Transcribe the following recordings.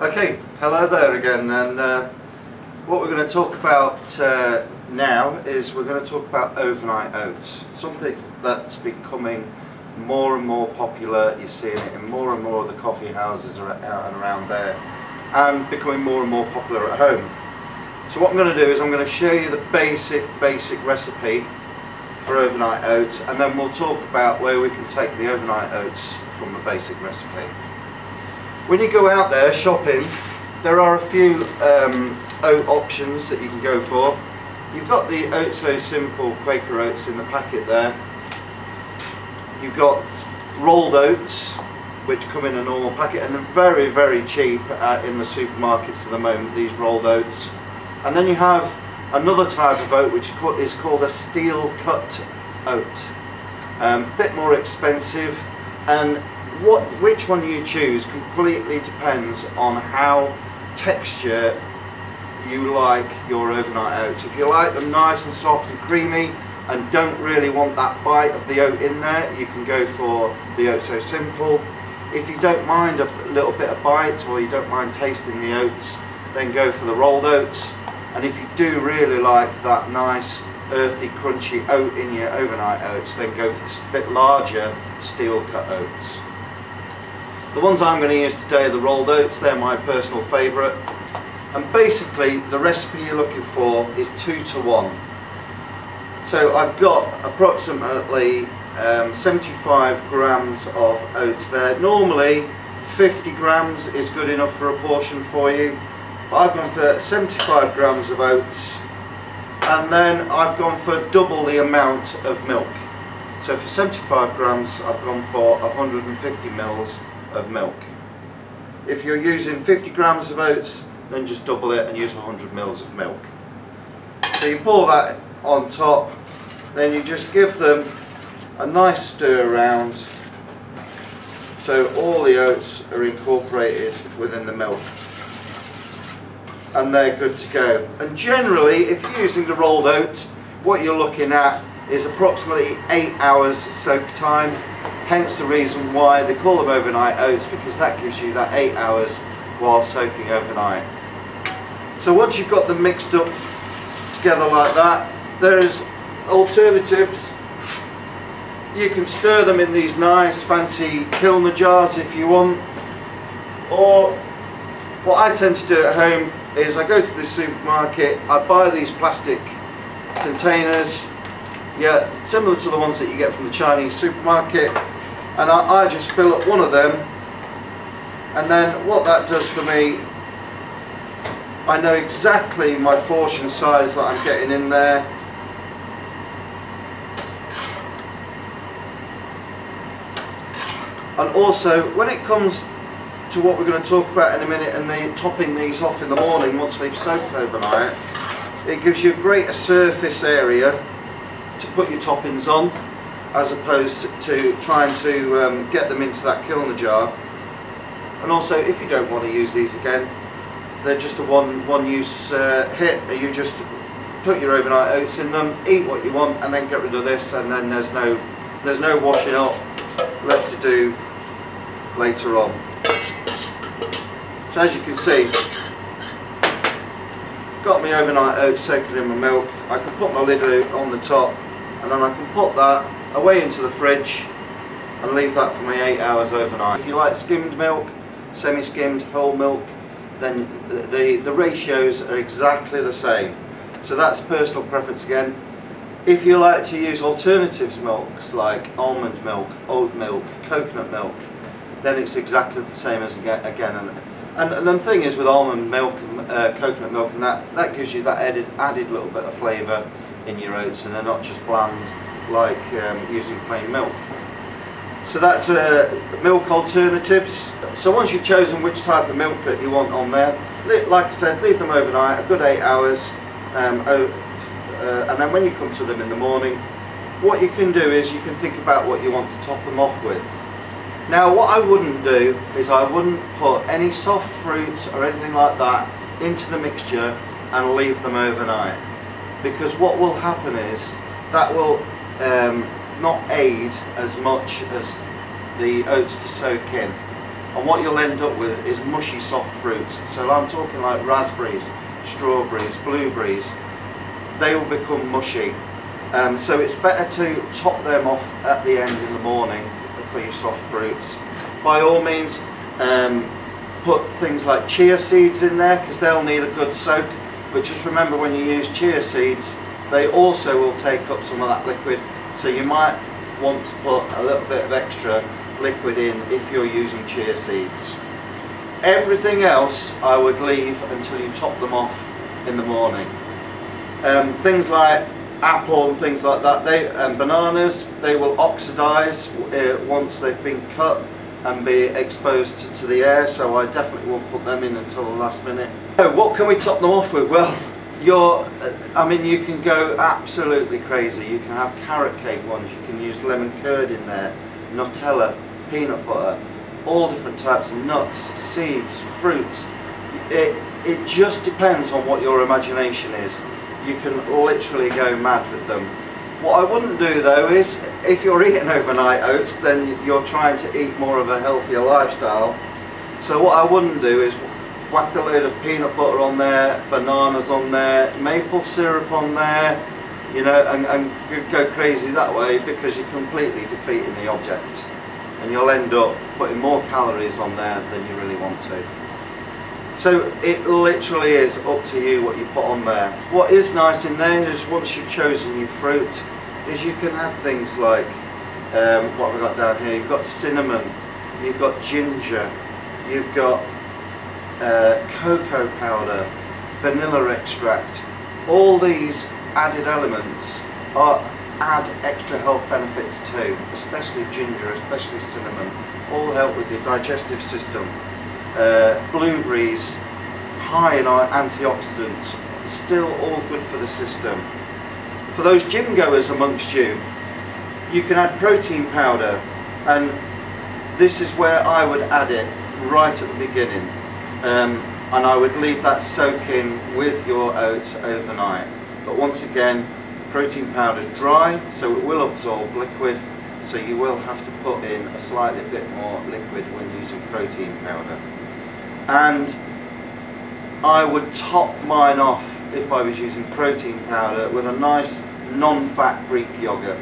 Okay, hello there again, and what we're going to talk about now is we're going to talk about overnight oats, something that's becoming more and more popular. You're seeing it in more and more of the coffee houses out and around there, and becoming more and more popular at home. So what I'm going to do is I'm going to show you the basic recipe for overnight oats, and then we'll talk about where we can take the overnight oats from the basic recipe. When you go out there shopping, there are a few oat options that you can go for. You've got the Oat So Simple Quaker Oats in the packet there. You've got rolled oats, which come in a normal packet, and they're very, very cheap in the supermarkets at the moment, these rolled oats. And then you have another type of oat which is called a steel cut oat. A bit more expensive, and which one you choose completely depends on how texture you like your overnight oats. If you like them nice and soft and creamy and don't really want that bite of the oat in there, you can go for the Oat So Simple. If you don't mind a little bit of bite, or you don't mind tasting the oats, then go for the rolled oats. And if you do really like that nice earthy crunchy oat in your overnight oats, then go for the bit larger steel cut oats. The ones I'm going to use today are the rolled oats. They're my personal favourite, and basically the recipe you're looking for is 2 to 1. So I've got approximately 75 grams of oats there. Normally 50 grams is good enough for a portion for you, but I've gone for 75 grams of oats, and then I've gone for double the amount of milk. So for 75 grams I've gone for 150 mils of milk. If you're using 50 grams of oats, then just double it and use 100 mils of milk. So you pour that on top, then you just give them a nice stir around so all the oats are incorporated within the milk, and they're good to go. And generally, if you're using the rolled oats, what you're looking at is approximately 8 hours soak time. Hence the reason why they call them overnight oats, because that gives you that 8 hours while soaking overnight. So once you've got them mixed up together like that, there's alternatives. You can stir them in these nice fancy Kilner jars if you want, or what I tend to do at home is I go to the supermarket, I buy these plastic containers, similar to the ones that you get from the Chinese supermarket, and I just fill up one of them, and then what that does for me, I know exactly my portion size that I'm getting in there. And also, when it comes to what we're going to talk about in a minute, and the topping these off in the morning once they've soaked overnight, it gives you a greater surface area to put your toppings on, as opposed to trying to get them into that Kilner jar. And also, if you don't want to use these again, they're just a one use hit. You just put your overnight oats in them, eat what you want, and then get rid of this, and then there's no washing up left to do later on. So as you can see, got my overnight oats soaking in my milk. I can put my lid on the top, and then I can put that away into the fridge and leave that for my 8 hours overnight. If you like skimmed milk, semi-skimmed, whole milk, then the ratios are exactly the same. So that's personal preference again. If you like to use alternatives milks like almond milk, oat milk, coconut milk, then it's exactly the same as again. And the thing is with almond milk and coconut milk, and that gives you that added little bit of flavour in your oats, and they're not just bland like using plain milk. So that's milk alternatives. So once you've chosen which type of milk that you want on there, like I said, leave them overnight, a good 8 hours, and then when you come to them in the morning, what you can do is you can think about what you want to top them off with. Now what I wouldn't do is I wouldn't put any soft fruits or anything like that into the mixture and leave them overnight, because what will happen is that will not aid as much as the oats to soak in. and what you'll end up with is mushy soft fruits. So I'm talking like raspberries, strawberries, blueberries. They will become mushy. So it's better to top them off at the end in the morning for your soft fruits. By all means, put things like chia seeds in there because they'll need a good soak, but just remember when you use chia seeds, they also will take up some of that liquid, so you might want to put a little bit of extra liquid in if you're using chia seeds. Everything else I would leave until you top them off in the morning. Things like apple and things like that, bananas, they will oxidize once they've been cut and be exposed to the air, so I definitely won't put them in until the last minute. So what can we top them off with? Well, you can go absolutely crazy. You can have carrot cake ones, you can use lemon curd in there, Nutella, peanut butter, all different types of nuts, seeds, fruits. It just depends on what your imagination is. You can literally go mad with them. What I wouldn't do though is, if you're eating overnight oats, then you're trying to eat more of a healthier lifestyle. So what I wouldn't do is whack a load of peanut butter on there, bananas on there, maple syrup on there, and go crazy that way, because you're completely defeating the object. And you'll end up putting more calories on there than you really want to. So it literally is up to you what you put on there. What is nice in there is, once you've chosen your fruit, is you can add things like, what have I got down here? You've got cinnamon, you've got ginger, you've got cocoa powder, vanilla extract. All these added elements add extra health benefits too, especially ginger, especially cinnamon. All help with your digestive system. Blueberries, high in antioxidants, still all good for the system. For those gym goers amongst you, you can add protein powder, and this is where I would add it right at the beginning, and I would leave that soaking with your oats overnight. But once again, protein powder is dry, so it will absorb liquid, so you will have to put in a slightly bit more liquid when using protein powder. And I would top mine off, if I was using protein powder, with a nice non-fat Greek yogurt,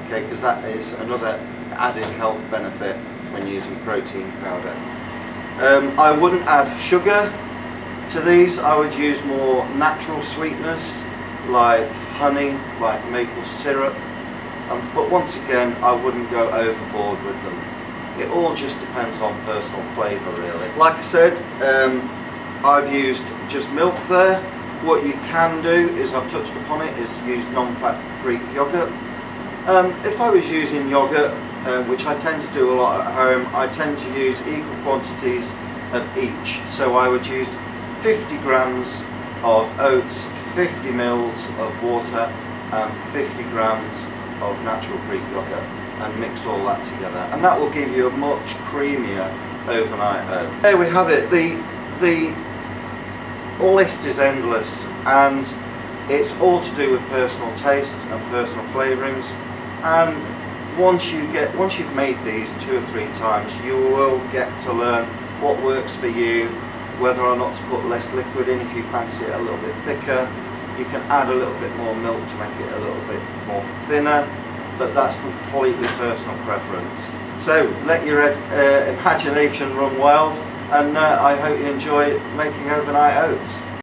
okay, because that is another added health benefit when using protein powder. I wouldn't add sugar to these. I would use more natural sweeteners like honey, like maple syrup, but once again, I wouldn't go overboard with them. It all just depends on personal flavour really. Like I said, I've used just milk there. What you can do is, I've touched upon it, is use non-fat Greek yogurt. If I was using yogurt, which I tend to do a lot at home, I tend to use equal quantities of each. So I would use 50 grams of oats, 50 mils of water, and 50 grams of natural Greek yogurt, and mix all that together, and that will give you a much creamier overnight oat. There we have it. The list is endless, and it's all to do with personal tastes and personal flavourings. And once you've made these 2 or 3 times, you will get to learn what works for you, whether or not to put less liquid in if you fancy it a little bit thicker. You can add a little bit more milk to make it a little bit more thinner, but that's completely personal preference. So let your imagination run wild, and I hope you enjoy making overnight oats.